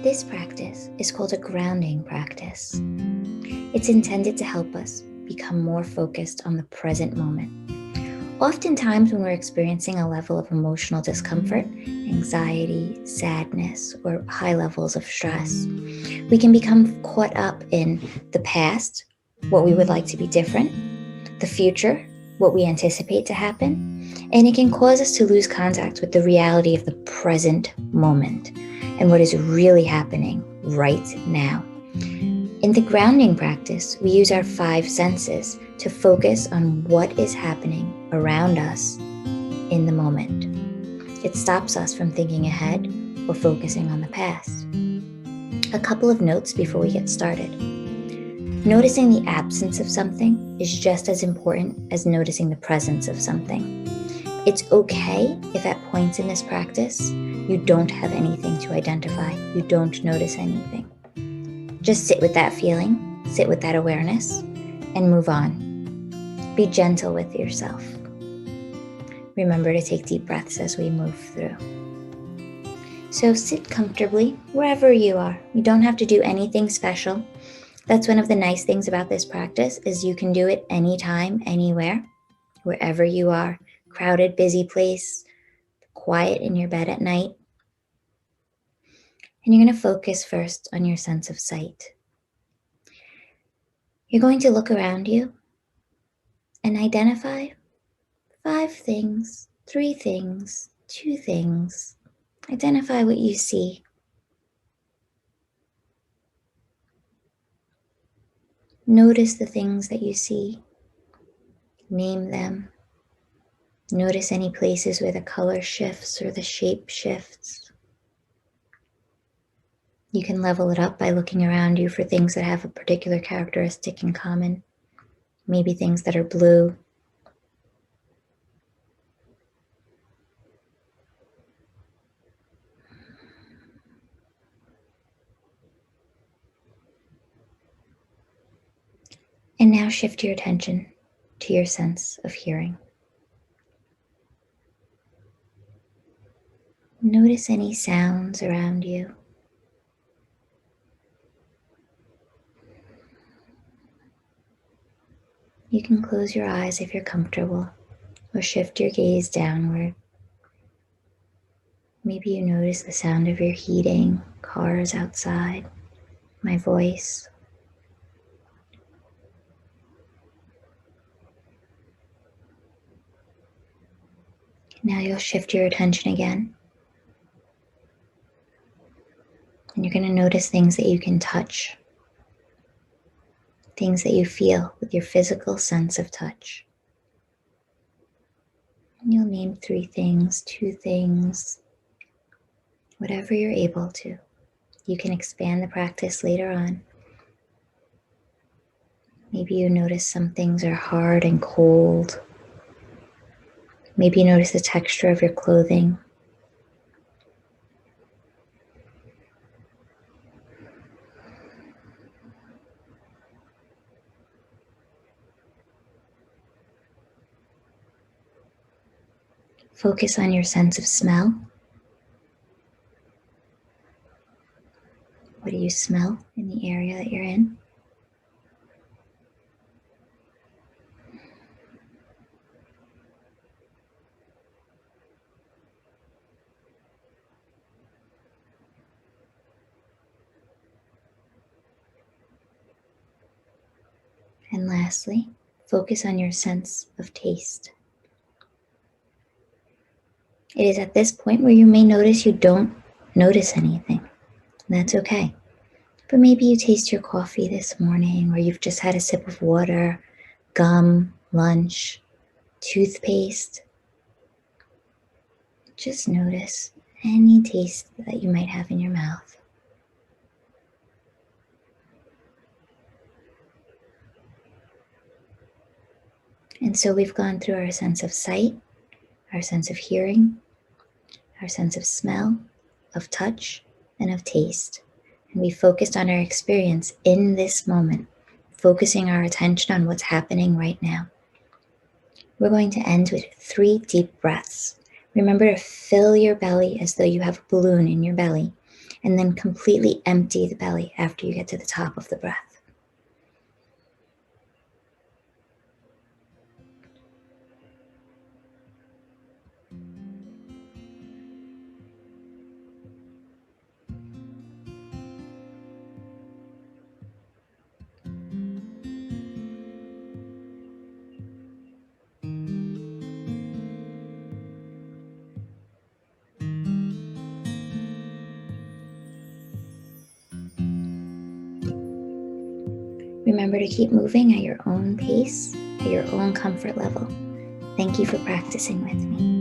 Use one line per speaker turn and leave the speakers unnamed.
This practice is called a grounding practice. It's intended to help us become more focused on the present moment. Oftentimes, when we're experiencing a level of emotional discomfort, anxiety, sadness, or high levels of stress, we can become caught up in the past, what we would like to be different, the future, what we anticipate to happen, and it can cause us to lose contact with the reality of the present moment and what is really happening right now. In the grounding practice, we use our 5 senses to focus on what is happening around us in the moment. It stops us from thinking ahead or focusing on the past. A couple of notes before we get started. Noticing the absence of something is just as important as noticing the presence of something. It's okay if at points in this practice you don't have anything to identify, you don't notice anything. Just sit with that feeling, sit with that awareness, and move on. Be gentle with yourself. Remember to take deep breaths as we move through. So sit comfortably wherever you are. You don't have to do anything special. That's one of the nice things about this practice is you can do it anytime, anywhere, wherever you are. Crowded, busy place, quiet in your bed at night. And you're going to focus first on your sense of sight. You're going to look around you and identify 5 things, 3 things, 2 things. Identify what you see. Notice the things that you see. Name them. Notice any places where the color shifts or the shape shifts. You can level it up by looking around you for things that have a particular characteristic in common. Maybe things that are blue. And now shift your attention to your sense of hearing. Notice any sounds around you. You can close your eyes if you're comfortable, or shift your gaze downward. Maybe you notice the sound of your heating, cars outside, my voice. Now you'll shift your attention again. And you're going to notice things that you can touch. Things that you feel with your physical sense of touch. And you'll name 3 things, 2 things, whatever you're able to. You can expand the practice later on. Maybe you notice some things are hard and cold. Maybe you notice the texture of your clothing. Focus on your sense of smell. What do you smell in the area that you're in? And lastly, focus on your sense of taste. It is at this point where you may notice you don't notice anything. And that's okay. But maybe you taste your coffee this morning, or you've just had a sip of water, gum, lunch, toothpaste. Just notice any taste that you might have in your mouth. And so we've gone through our sense of sight, our sense of hearing, our sense of smell, of touch, and of taste. And we focused on our experience in this moment, focusing our attention on what's happening right now. We're going to end with 3 deep breaths. Remember to fill your belly as though you have a balloon in your belly. and then completely empty the belly after you get to the top of the breath. Remember to keep moving at your own pace, at your own comfort level. Thank you for practicing with me.